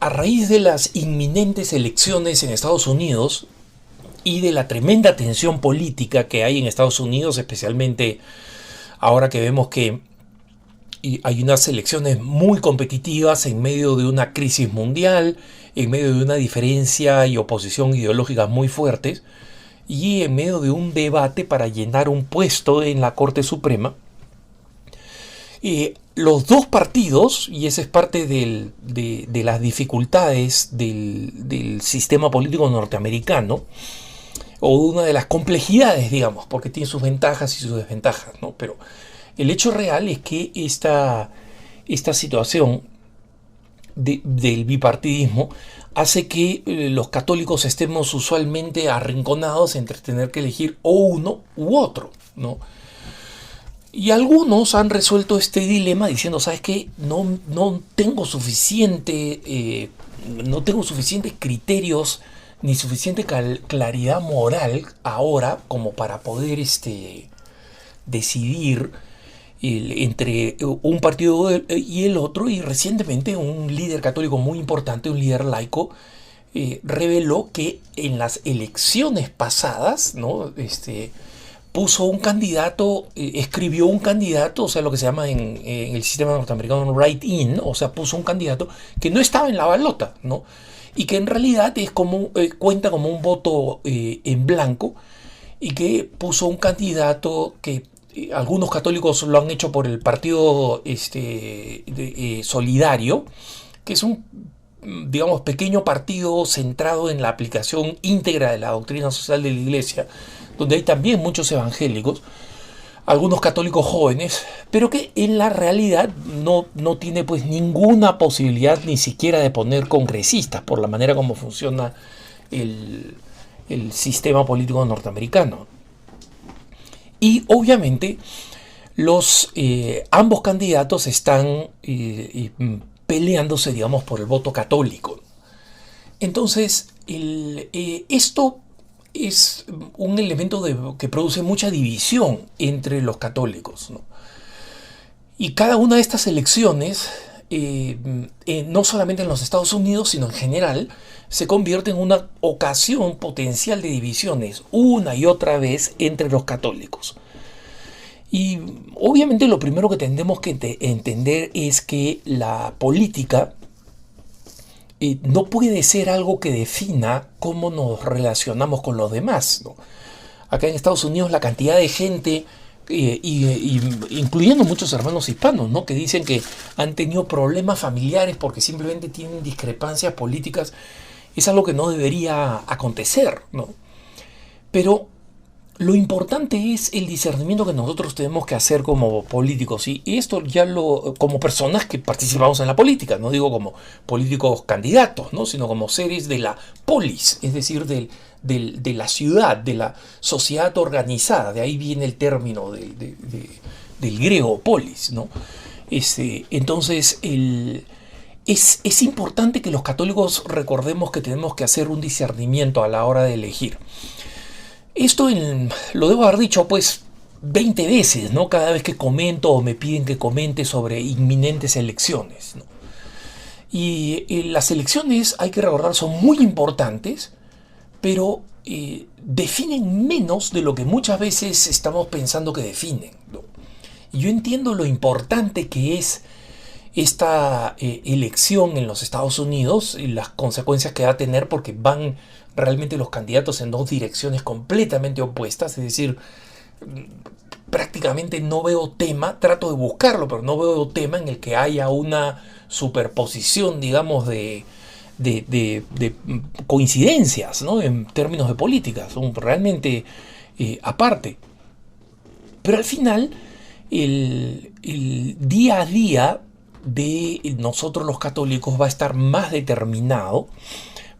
a raíz de las inminentes elecciones en Estados Unidos y de la tremenda tensión política que hay en Estados Unidos, especialmente ahora que vemos que hay unas elecciones muy competitivas en medio de una crisis mundial, en medio de una diferencia y oposición ideológica muy fuertes, y en medio de un debate para llenar un puesto en la Corte Suprema, los dos partidos, y esa es parte de las dificultades del sistema político norteamericano, o una de las complejidades, digamos, porque tiene sus ventajas y sus desventajas, ¿no? Pero el hecho real es que esta situación del bipartidismo hace que los católicos estemos usualmente arrinconados entre tener que elegir o uno u otro, ¿no? Y algunos han resuelto este dilema diciendo, ¿sabes qué? No tengo no tengo suficientes criterios ni suficiente claridad moral ahora como para poder decidir entre un partido y el otro. Y recientemente un líder católico muy importante, un líder laico, reveló que en las elecciones pasadas, ¿no? Puso un candidato, escribió un candidato, o sea, lo que se llama en el sistema norteamericano write-in, o sea, puso un candidato que no estaba en la balota, ¿no? Y que en realidad cuenta como un voto en blanco, y que puso un candidato que algunos católicos lo han hecho por el partido solidario, que es un, digamos, pequeño partido centrado en la aplicación íntegra de la doctrina social de la Iglesia, donde hay también muchos evangélicos, algunos católicos jóvenes, pero que en la realidad no tiene pues ninguna posibilidad ni siquiera de poner congresistas por la manera como funciona el sistema político norteamericano. Y obviamente ambos candidatos están peleándose, digamos, por el voto católico. Entonces, esto es un elemento que produce mucha división entre los católicos, ¿no? Y cada una de estas elecciones, no solamente en los Estados Unidos, sino en general, se convierte en una ocasión potencial de divisiones una y otra vez entre los católicos. Y obviamente lo primero que tenemos que entender es que la política no puede ser algo que defina cómo nos relacionamos con los demás, ¿no? Acá en Estados Unidos la cantidad de gente, incluyendo muchos hermanos hispanos, ¿no?, que dicen que han tenido problemas familiares porque simplemente tienen discrepancias políticas, es algo que no debería acontecer, ¿no? Pero lo importante es el discernimiento que nosotros tenemos que hacer como políticos. Y esto como personas que participamos en la política, no digo como políticos candidatos, ¿no?, sino como seres de la polis, es decir, de la ciudad, de la sociedad organizada. De ahí viene el término del griego polis, ¿no? Entonces, es importante que los católicos recordemos que tenemos que hacer un discernimiento a la hora de elegir. Esto lo debo haber dicho pues 20 veces, ¿no?, cada vez que comento o me piden que comente sobre inminentes elecciones, ¿no? Y las elecciones, hay que recordar, son muy importantes, pero definen menos de lo que muchas veces estamos pensando que definen, ¿no? Y yo entiendo lo importante que es esta elección en los Estados Unidos y las consecuencias que va a tener, porque van realmente los candidatos en dos direcciones completamente opuestas. Es decir, prácticamente no veo tema, trato de buscarlo, pero no veo tema en el que haya una superposición, digamos, de coincidencias, ¿no?, en términos de política. Son realmente aparte. Pero al final, el día a día de nosotros los católicos va a estar más determinado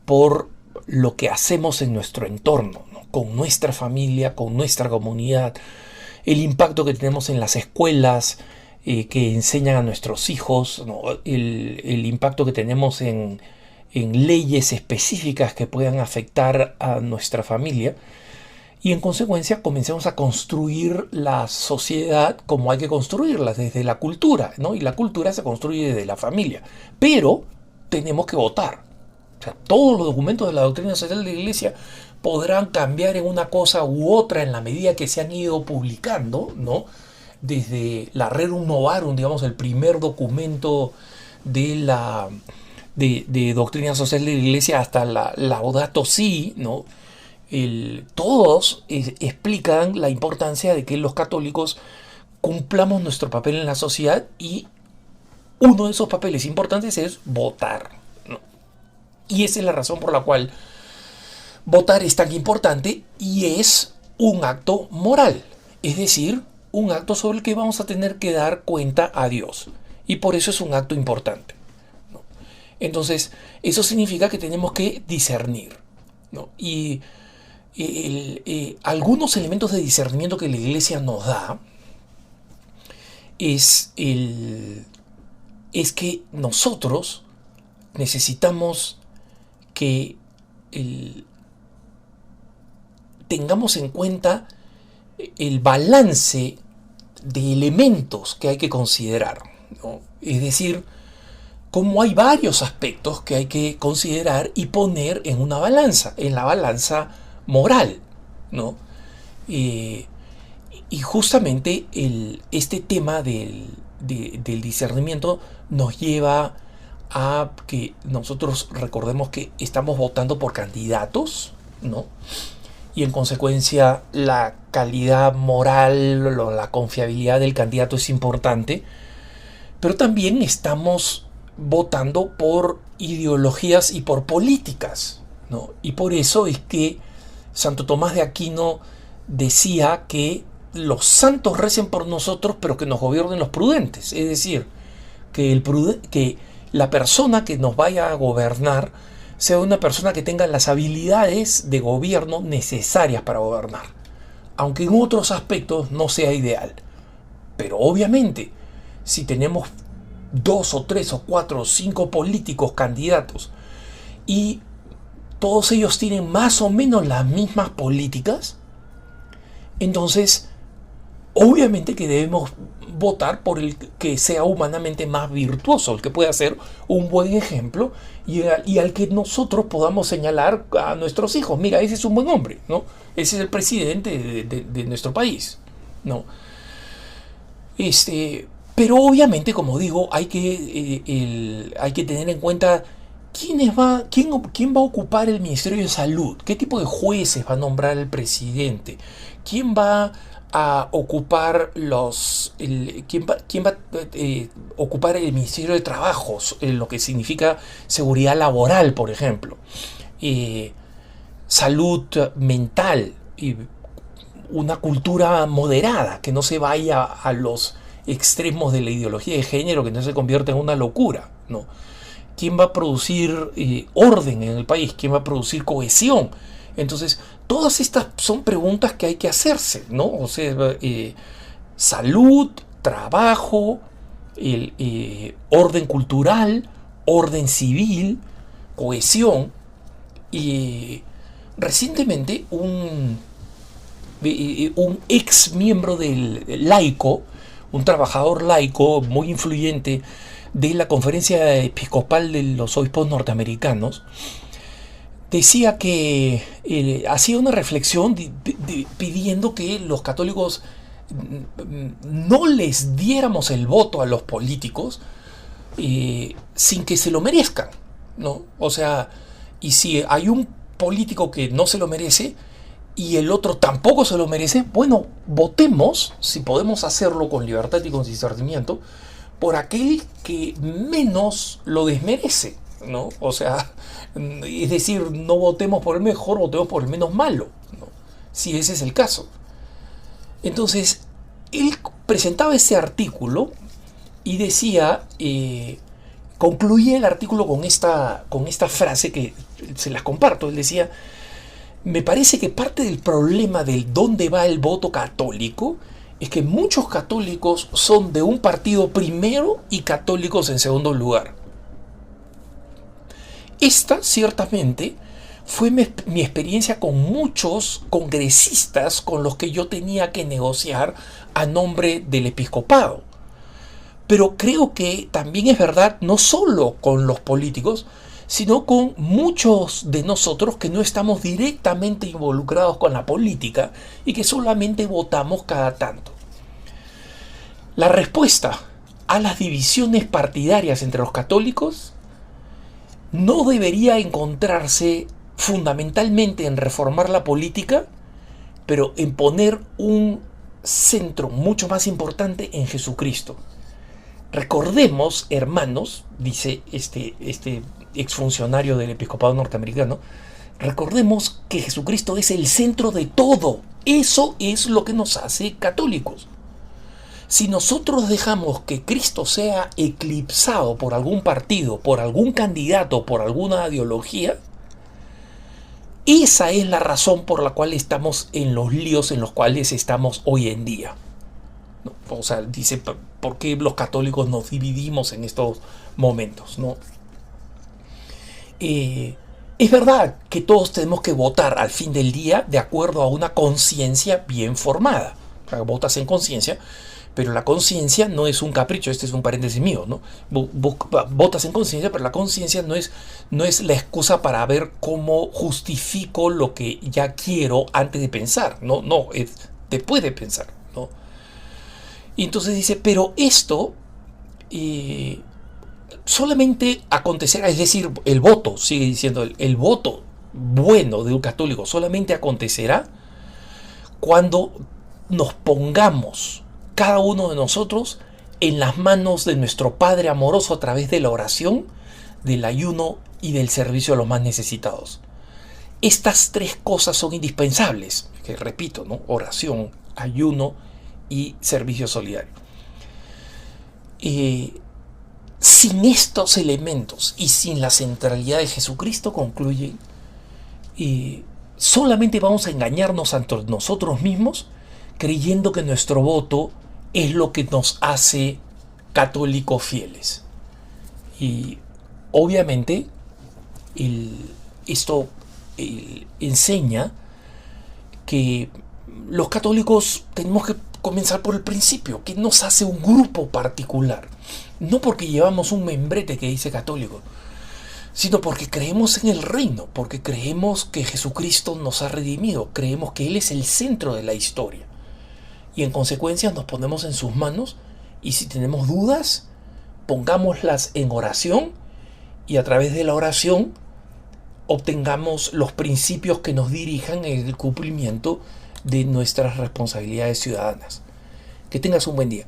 por lo que hacemos en nuestro entorno, ¿no?, con nuestra familia, con nuestra comunidad, el impacto que tenemos en las escuelas que enseñan a nuestros hijos, ¿no?, el impacto que tenemos en leyes específicas que puedan afectar a nuestra familia. Y en consecuencia comencemos a construir la sociedad como hay que construirla, desde la cultura, ¿no? Y la cultura se construye desde la familia. Pero tenemos que votar. O sea, todos los documentos de la doctrina social de la Iglesia podrán cambiar en una cosa u otra en la medida que se han ido publicando, ¿no? Desde la Rerum Novarum, digamos, el primer documento de doctrina social de la Iglesia, hasta la Laudato Si, ¿no? Todos explican la importancia de que los católicos cumplamos nuestro papel en la sociedad, y uno de esos papeles importantes es votar, ¿no? Y esa es la razón por la cual votar es tan importante, y es un acto moral, es decir, un acto sobre el que vamos a tener que dar cuenta a Dios, y por eso es un acto importante, ¿no? Entonces, eso significa que tenemos que discernir, ¿no? Y algunos elementos de discernimiento que la Iglesia nos da es que nosotros necesitamos que tengamos en cuenta el balance de elementos que hay que considerar, ¿no? Es decir, como hay varios aspectos que hay que considerar y poner en una balanza, en la balanza moral, ¿no? Y justamente este tema del discernimiento nos lleva a que nosotros recordemos que estamos votando por candidatos, ¿no? Y en consecuencia la calidad moral o la confiabilidad del candidato es importante, pero también estamos votando por ideologías y por políticas, ¿no? Y por eso es que Santo Tomás de Aquino decía que los santos recen por nosotros, pero que nos gobiernen los prudentes. Es decir, que la persona que nos vaya a gobernar sea una persona que tenga las habilidades de gobierno necesarias para gobernar, aunque en otros aspectos no sea ideal. Pero obviamente, si tenemos 2 o 3 o 4 o 5 políticos candidatos y todos ellos tienen más o menos las mismas políticas, entonces obviamente que debemos votar por el que sea humanamente más virtuoso, el que pueda ser un buen ejemplo y al que nosotros podamos señalar a nuestros hijos: mira, ese es un buen hombre, ¿no? Ese es el presidente de nuestro país, ¿no? Pero obviamente, como digo, hay que tener en cuenta quién va a ocupar el Ministerio de Salud, qué tipo de jueces va a nombrar el presidente, quién va a ocupar ocupar el Ministerio de Trabajos, lo que significa seguridad laboral, por ejemplo, salud mental, y una cultura moderada, que no se vaya a los extremos de la ideología de género, que no se convierta en una locura, ¿no? ¿Quién va a producir orden en el país? ¿Quién va a producir cohesión? Entonces, todas estas son preguntas que hay que hacerse, ¿no? O sea, salud, trabajo, orden cultural, orden civil, cohesión. Y recientemente un ex miembro del laico, un trabajador laico muy influyente de la Conferencia Episcopal de los Obispos Norteamericanos, decía que hacía una reflexión pidiendo que los católicos no les diéramos el voto a los políticos sin que se lo merezcan, ¿no? O sea, y si hay un político que no se lo merece y el otro tampoco se lo merece, bueno, votemos, si podemos hacerlo con libertad y con discernimiento, por aquel que menos lo desmerece, ¿no? O sea, es decir, no votemos por el mejor, votemos por el menos malo, ¿no? Si ese es el caso. Entonces, él presentaba ese artículo y decía, concluía el artículo con esta frase que se las comparto. Él decía: me parece que parte del problema del dónde va el voto católico es que muchos católicos son de un partido primero y católicos en segundo lugar. Esta, ciertamente, fue mi experiencia con muchos congresistas con los que yo tenía que negociar a nombre del episcopado. Pero creo que también es verdad no solo con los políticos, sino con muchos de nosotros que no estamos directamente involucrados con la política y que solamente votamos cada tanto. La respuesta a las divisiones partidarias entre los católicos no debería encontrarse fundamentalmente en reformar la política, pero en poner un centro mucho más importante en Jesucristo. Recordemos, hermanos, dice este exfuncionario del episcopado norteamericano, recordemos que Jesucristo es el centro de todo. Eso es lo que nos hace católicos. Si nosotros dejamos que Cristo sea eclipsado por algún partido, por algún candidato, por alguna ideología, esa es la razón por la cual estamos en los líos en los cuales estamos hoy en día. ¿No? O sea, dice, ¿por qué los católicos nos dividimos en estos momentos? ¿No? Es verdad que todos tenemos que votar al fin del día de acuerdo a una conciencia bien formada. O sea, votas en conciencia, pero la conciencia no es un capricho. Este es un paréntesis mío, ¿no? Votas en conciencia, pero la conciencia no es la excusa para ver cómo justifico lo que ya quiero antes de pensar. No, es después de pensar, ¿no? Y entonces dice, pero esto solamente acontecerá, es decir, el voto, sigue diciendo, el voto bueno de un católico solamente acontecerá cuando nos pongamos cada uno de nosotros en las manos de nuestro Padre amoroso a través de la oración, del ayuno y del servicio a los más necesitados. Estas tres cosas son indispensables, que repito, ¿no? Oración, ayuno y servicio solidario. Sin estos elementos y sin la centralidad de Jesucristo, concluye, solamente vamos a engañarnos ante nosotros mismos creyendo que nuestro voto es lo que nos hace católicos fieles. Y obviamente esto enseña que los católicos tenemos que comenzar por el principio, que nos hace un grupo particular, no porque llevamos un membrete que dice católico, sino porque creemos en el reino, porque creemos que Jesucristo nos ha redimido, creemos que Él es el centro de la historia y en consecuencia nos ponemos en sus manos y si tenemos dudas, pongámoslas en oración y a través de la oración obtengamos los principios que nos dirijan en el cumplimiento de nuestras responsabilidades ciudadanas. Que tengas un buen día.